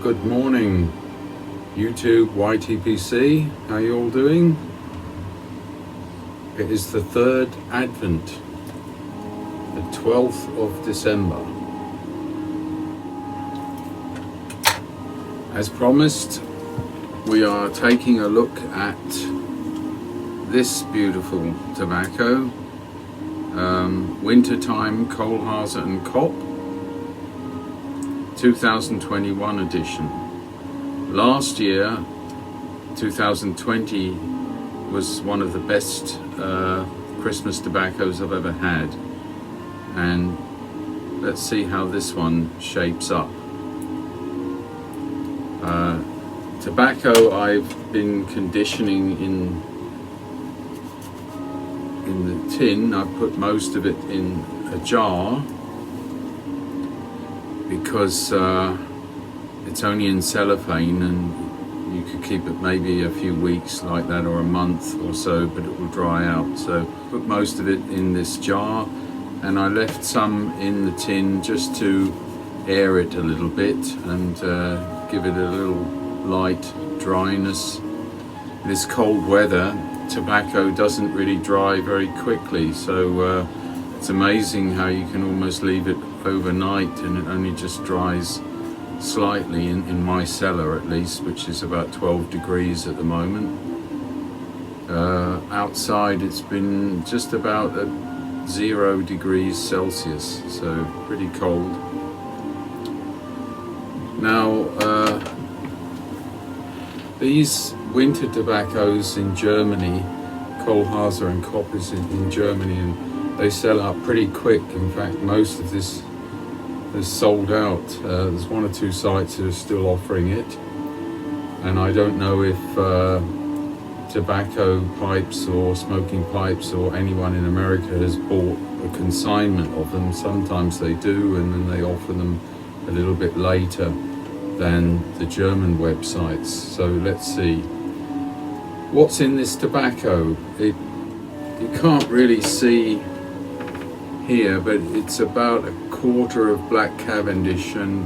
Good morning, YouTube, YTPC. How you all doing? It is the third Advent, the 12th of December. As promised, we are taking a look at this beautiful tobacco, Winter Time Kohlhase Kopp 2021 edition. Last year, 2020, was one of the best Christmas tobaccos I've ever had, and let's see how this one shapes up. Tobacco I've been conditioning in the tin. I've put most of it in a jar because it's only in cellophane and you could keep it maybe a few weeks like that, or a month or so, but it will dry out. So put most of it in this jar, and I left some in the tin just to air it a little bit and give it a little light dryness. This cold weather, tobacco doesn't really dry very quickly, so it's amazing how you can almost leave it overnight and it only just dries slightly in my cellar, at least, which is about 12 degrees at the moment. Outside it's been just about at 0 degrees Celsius, so pretty cold. Now these winter tobaccos in Germany, Kohlhase Kopp is in Germany, and they sell out pretty quick. In fact, most of this is sold out. There's one or two sites that are still offering it, and I don't know if tobacco pipes or smoking pipes or anyone in America has bought a consignment of them. Sometimes they do, and then they offer them a little bit later than the German websites. So let's see what's in this tobacco. You can't really see here, but it's about a quarter of Black Cavendish and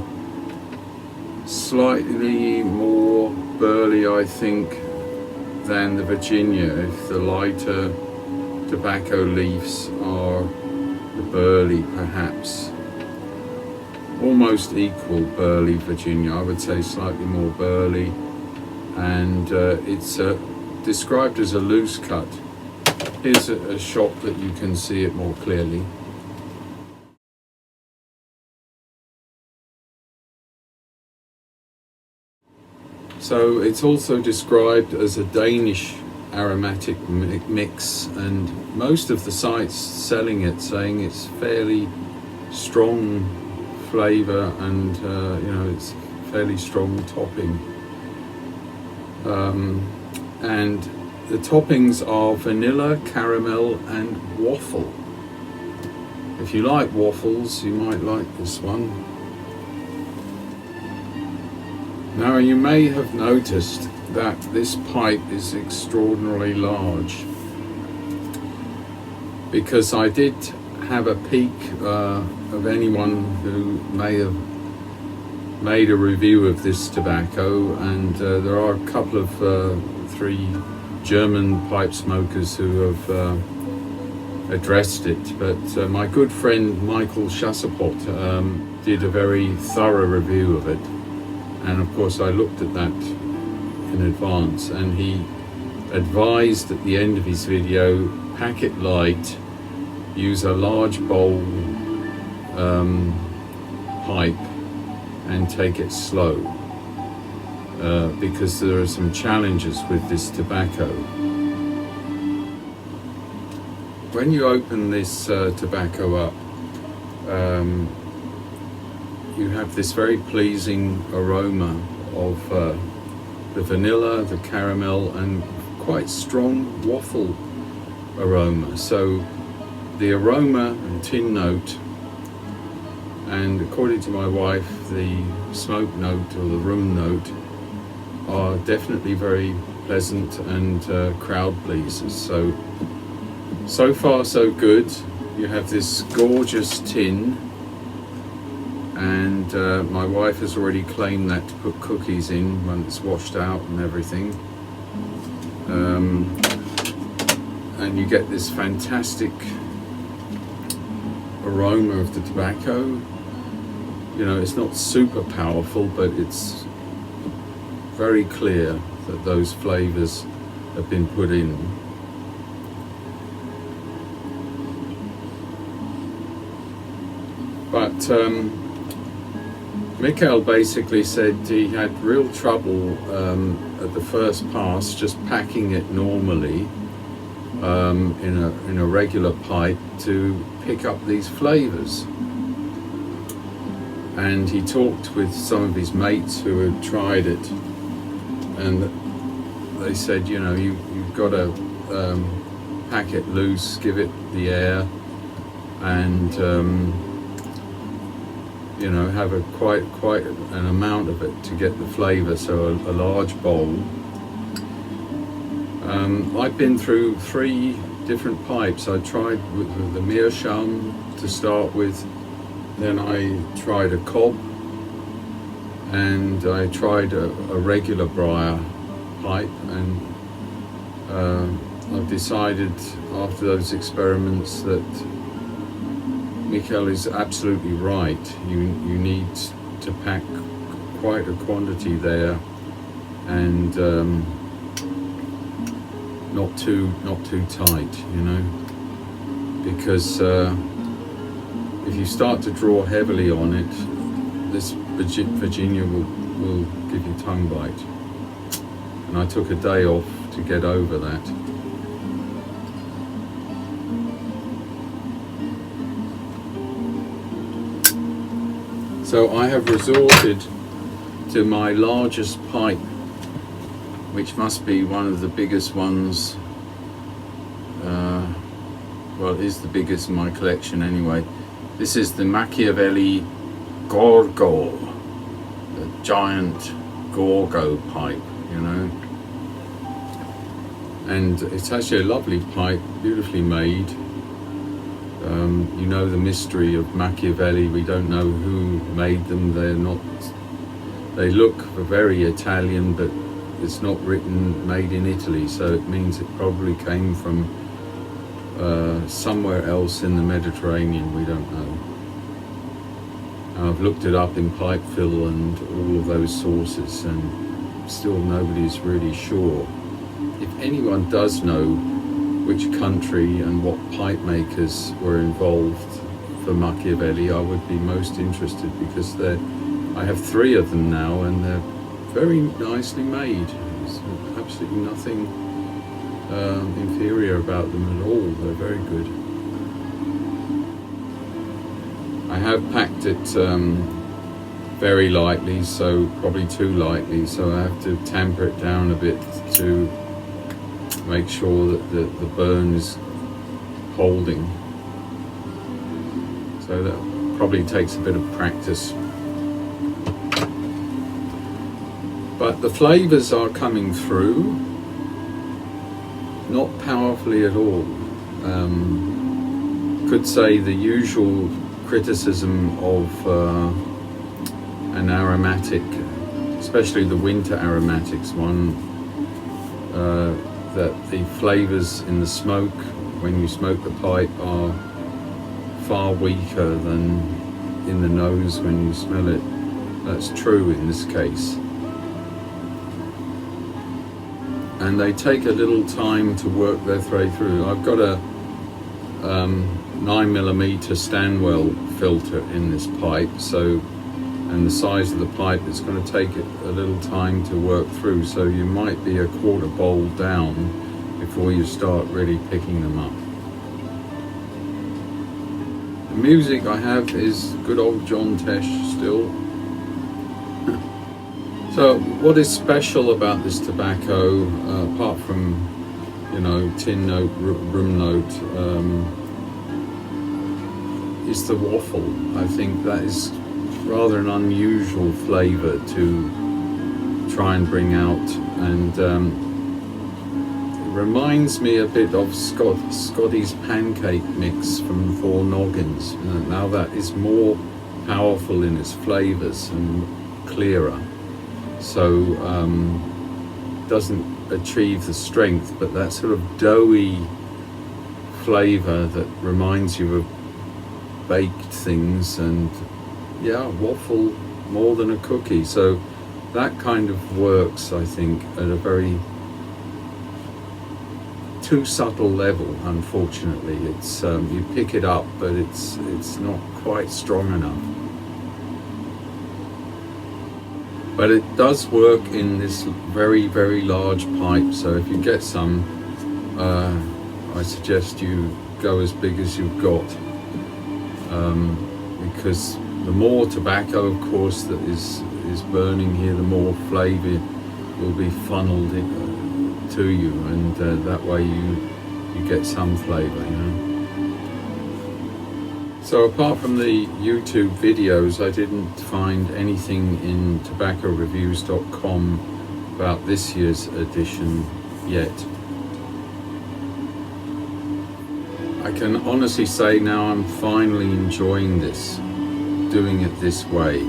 slightly more burley, I think, than the Virginia. If the lighter tobacco leaves are the burley, perhaps. Almost equal burley Virginia, I would say slightly more burley, and it's described as a loose cut. Here's a shot that you can see it more clearly. So it's also described as a Danish aromatic mix, and most of the sites selling it saying it's fairly strong flavour and it's fairly strong topping. And the toppings are vanilla, caramel and waffle. If you like waffles, you might like this one. Now, you may have noticed that this pipe is extraordinarily large, because I did have a peek of anyone who may have made a review of this tobacco, and there are a couple of 3 German pipe smokers who have addressed it, but my good friend Michael Chassepot did a very thorough review of it, and of course I looked at that in advance, and he advised at the end of his video, pack it light, use a large bowl pipe and take it slow, because there are some challenges with this tobacco. When you open this tobacco up, you have this very pleasing aroma of the vanilla, the caramel and quite strong waffle aroma. So the aroma and tin note, and according to my wife, the smoke note or the room note, are definitely very pleasant and crowd pleasers. So far so good. You have this gorgeous tin, and my wife has already claimed that to put cookies in when it's washed out and everything. And you get this fantastic aroma of the tobacco. You know, it's not super powerful, but it's very clear that those flavors have been put in. But Michael basically said he had real trouble at the first pass just packing it normally in a regular pipe to pick up these flavors. And he talked with some of his mates who had tried it, and they said, you know, you've got to pack it loose, give it the air, and you know, have quite an amount of it to get the flavour. So a large bowl. I've been through 3 different pipes. I tried with the meerschaum to start with, then I tried a cob, and I tried a regular briar pipe, and I've decided after those experiments that Michael is absolutely right. You need to pack quite a quantity there, and not too tight, you know, because if you start to draw heavily on it, this Virginia will give you tongue bite. And I took a day off to get over that. So I have resorted to my largest pipe, which must be one of the biggest ones, well, it is the biggest in my collection anyway. This is the Machiavelli Gorgo, the giant Gorgo pipe, you know. And it's actually a lovely pipe, beautifully made. You know the mystery of Machiavelli. We don't know who made them. They look very Italian, but it's not written made in Italy, so it means it probably came from somewhere else in the Mediterranean. We don't know. I've looked it up in Pipefill and all of those sources, and still nobody's really sure. If anyone does know which country and what pipe makers were involved for Machiavelli, I would be most interested, because I have 3 of them now, and they're very nicely made. There's absolutely nothing inferior about them at all. They're very good. I have packed it very lightly, so probably too lightly, so I have to tamper it down a bit to make sure that the burn is holding. So that probably takes a bit of practice. But the flavours are coming through, not powerfully at all. Could say the usual criticism of an aromatic, especially the winter aromatics one, that the flavours in the smoke, when you smoke the pipe, are far weaker than in the nose when you smell it. That's true in this case. And they take a little time to work their way through. I've got a 9mm Stanwell filter in this pipe, so, and the size of the pipe, it's going to take it a little time to work through, so you might be a quarter bowl down before you start really picking them up. The music I have is good old John Tesh still. So what is special about this tobacco, apart from, you know, tin note, room note, is the waffle. I think that is rather an unusual flavour to try and bring out, and it reminds me a bit of Scotty's pancake mix from Four Noggins. Now that is more powerful in its flavors and clearer. So doesn't achieve the strength, but that sort of doughy flavor that reminds you of baked things, and yeah, waffle more than a cookie. So that kind of works, I think, at a very too subtle level. Unfortunately, it's you pick it up, but it's not quite strong enough. But it does work in this very, very large pipe. So if you get some, I suggest you go as big as you've got, because the more tobacco, of course, that is burning here, the more flavour will be funneled to you, and that way you get some flavour, you know. So apart from the YouTube videos, I didn't find anything in tobaccoreviews.com about this year's edition yet. I can honestly say now I'm finally enjoying this, doing it this way,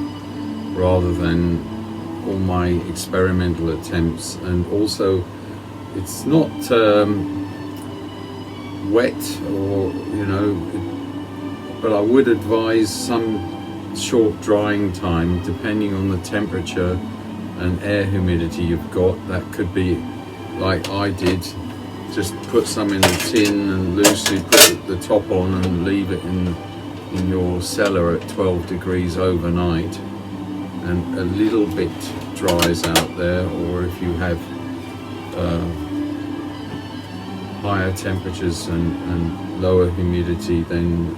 rather than all my experimental attempts. And also, it's not wet, or, you know, but I would advise some short drying time depending on the temperature and air humidity you've got. That could be like I did, just put some in a tin and loosely put the top on and leave it in your cellar at 12 degrees overnight, and a little bit dries out there. Or if you have higher temperatures and lower humidity, then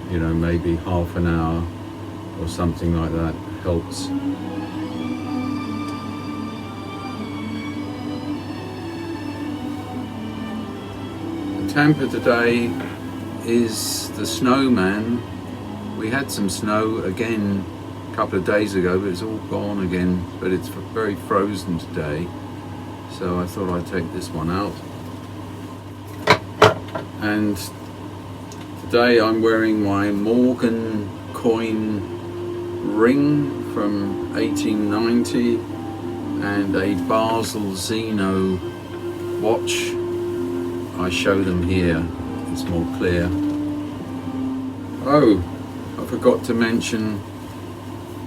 you know, maybe half an hour or something like that helps. The tamper today is the snowman. We had some snow again a couple of days ago, but it's all gone again. But it's very frozen today, so I thought I'd take this one out. And today I'm wearing my Morgan coin ring from 1890 and a Basel Zeno watch. I show them here, it's more clear. Oh, I forgot to mention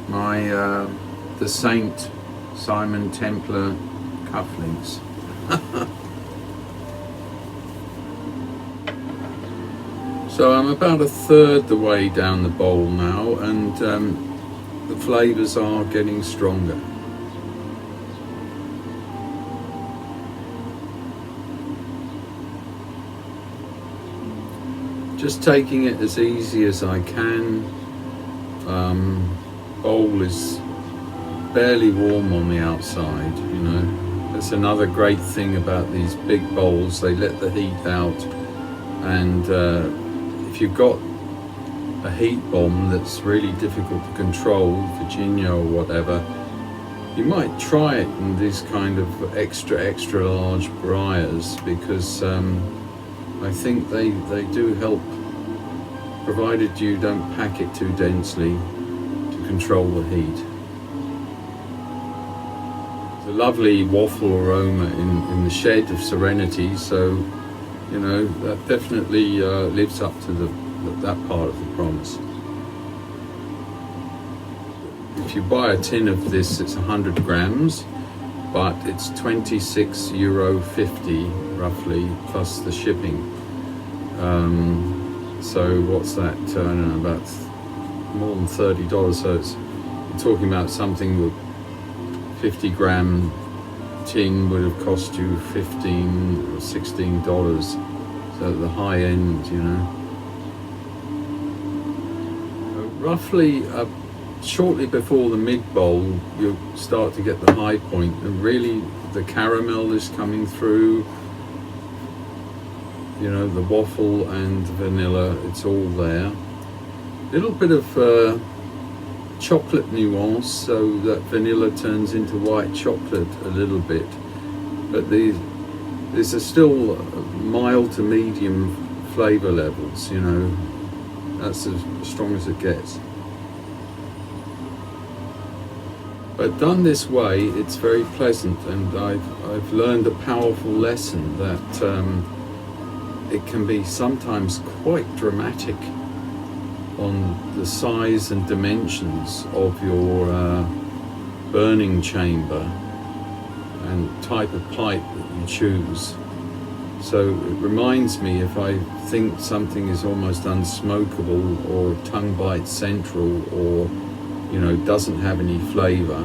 my the Saint Simon Templar cufflinks. So I'm about a third the way down the bowl now, and the flavours are getting stronger. Just taking it as easy as I can. Bowl is barely warm on the outside, you know. That's another great thing about these big bowls. They let the heat out, and if you've got a heat bomb that's really difficult to control, Virginia or whatever, you might try it in these kind of extra large briars, because I think they do help, provided you don't pack it too densely, to control the heat. It's a lovely waffle aroma in the shed of Serenity, so you know, that definitely lives up to that part of the promise. If you buy a tin of this, it's 100 grams, but it's €26.50 roughly, plus the shipping. So what's that? I don't know, about more than $30. So you're talking about something with 50-gram tin would have cost you $15 or $16. So at the high end, you know. Roughly shortly before the mid-bowl, you'll start to get the high point, and really the caramel is coming through, you know, the waffle and the vanilla, it's all there. A little bit of chocolate nuance, so that vanilla turns into white chocolate a little bit, but these are still mild to medium flavour levels, you know. That's as strong as it gets. But done this way, it's very pleasant, and I've learned a powerful lesson that it can be sometimes quite dramatic on the size and dimensions of your burning chamber and type of pipe that you choose. So it reminds me, if I think something is almost unsmokable or tongue bite central, or doesn't have any flavour,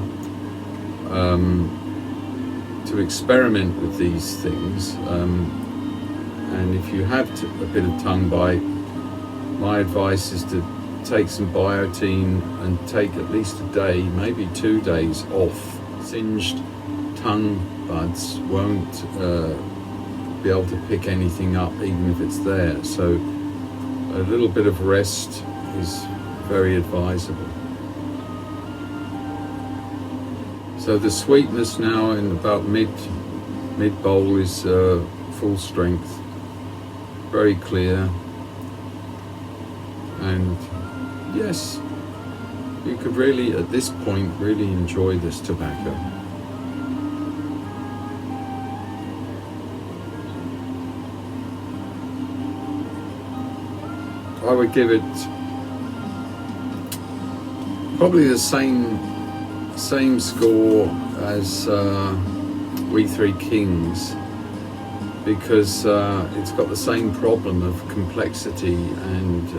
to experiment with these things. And if you have a bit of tongue bite, my advice is to take some biotin and take at least a day, maybe 2 days off. Singed tongue buds won't be able to pick anything up, even if it's there. So a little bit of rest is very advisable. So the sweetness now in about mid bowl is full strength, very clear, and yes, you could really at this point really enjoy this tobacco. I would give it probably the same score as We Three Kings, because it's got the same problem of complexity, and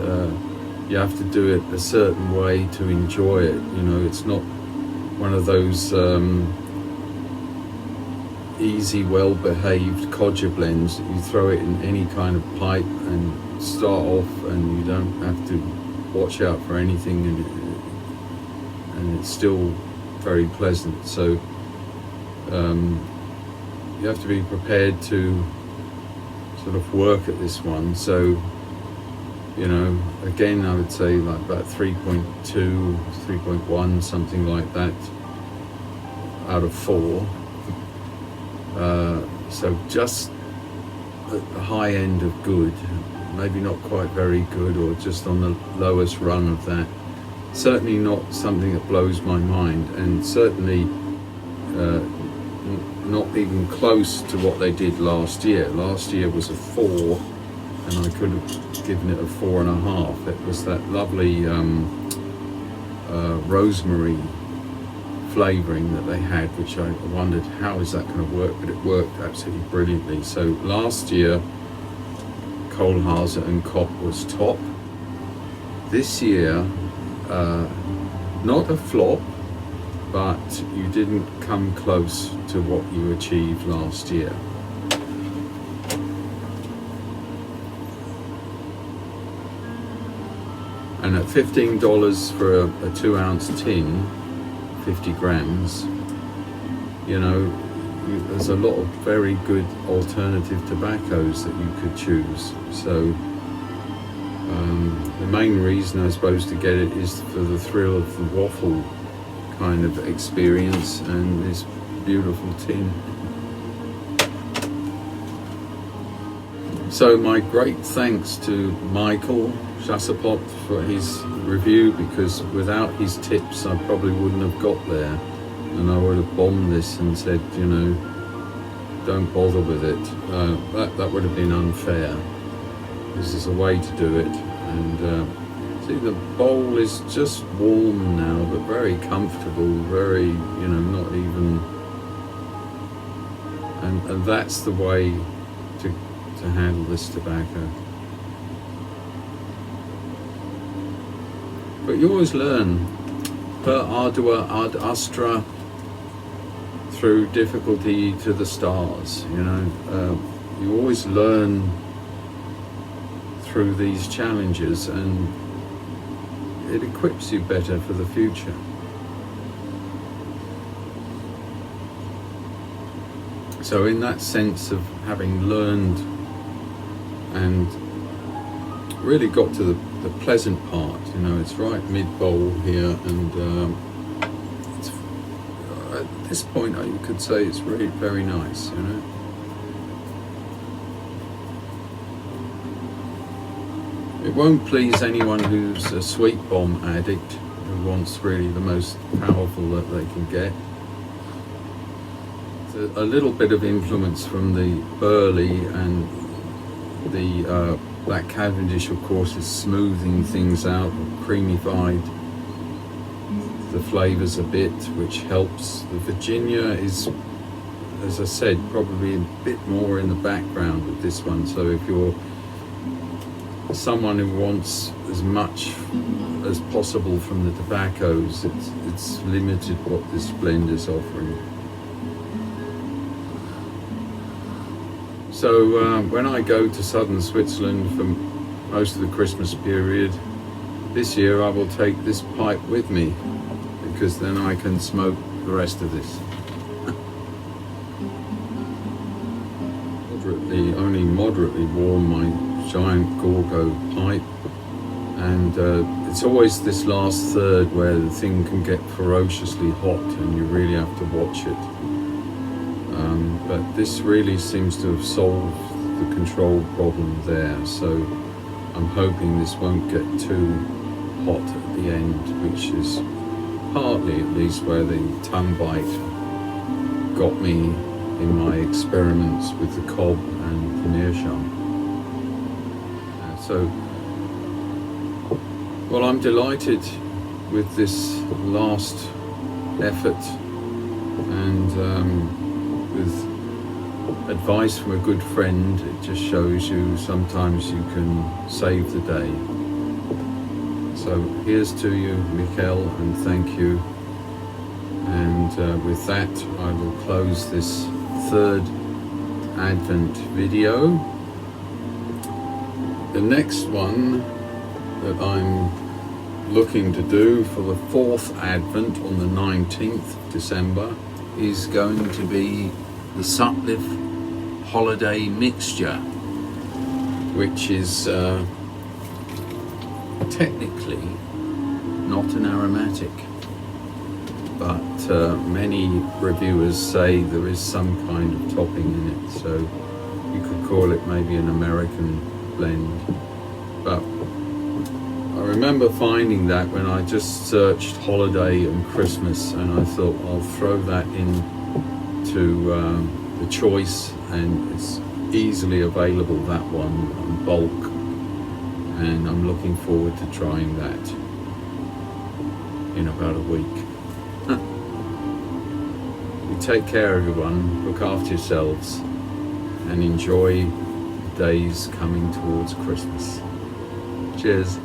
you have to do it a certain way to enjoy it. It's not one of those easy, well-behaved codger blends. You throw it in any kind of pipe and start off, and you don't have to watch out for anything, and it's still very pleasant. So you have to be prepared to sort of work at this one. So again, I would say like about 3.2, 3.1, something like that out of 4. So just at the high end of good, maybe not quite very good, or just on the lowest run of that. Certainly not something that blows my mind, and certainly not even close to what they did last year. Last year was a 4, and I could have given it a 4.5. It was that lovely rosemary flavouring that they had, which I wondered how is that going to work, but it worked absolutely brilliantly. So last year Kohlhase and Kopp was top. This year, not a flop, but you didn't come close to what you achieved last year. And at $15 for a 2-ounce tin, 50 grams, there's a lot of very good alternative tobaccos that you could choose. So the main reason I suppose to get it is for the thrill of the waffle kind of experience and this beautiful tin. So my great thanks to Michael Chassepot for his review, because without his tips I probably wouldn't have got there, and I would have bombed this and said, don't bother with it. That would have been unfair. This is a way to do it. And see, the bowl is just warm now, but very comfortable, very, not even, and that's the way to handle this tobacco. But you always learn, per ardua ad astra, through difficulty to the stars. You always learn through these challenges, and it equips you better for the future. So in that sense of having learned and really got to the pleasant part, it's right mid-bowl here, and it's, at this point you could say it's really very nice, It won't please anyone who's a sweet bomb addict, who wants really the most powerful that they can get. A little bit of influence from the burley, and the Black Cavendish, of course, is smoothing things out, creamified the flavours a bit, which helps. The Virginia is, as I said, probably a bit more in the background with this one. So if you're someone who wants as much as possible from the tobaccos, it's limited what this blend is offering. So when I go to southern Switzerland for most of the Christmas period, this year I will take this pipe with me, because then I can smoke the rest of this. Only moderately warm, my giant Gorgo pipe, and it's always this last third where the thing can get ferociously hot and you really have to watch it. But this really seems to have solved the control problem there, so I'm hoping this won't get too hot at the end, which is partly at least where the tongue bite got me in my experiments with the Cobb and the Meerschaum. Well, I'm delighted with this last effort, and with advice from a good friend, it just shows you sometimes you can save the day. So here's to you, Michael, and thank you. And with that, I will close this third Advent video. The next one that I'm looking to do for the fourth Advent on the 19th of December is going to be the Sutcliffe Holiday Mixture, which is technically not an aromatic, but many reviewers say there is some kind of topping in it, so you could call it maybe an American blend. But I remember finding that when I just searched holiday and Christmas, and I thought I'll throw that in to the choice, and it's easily available, that one, in bulk, and I'm looking forward to trying that in about a week. You take care, everyone, look after yourselves, and enjoy the days coming towards Christmas. Cheers.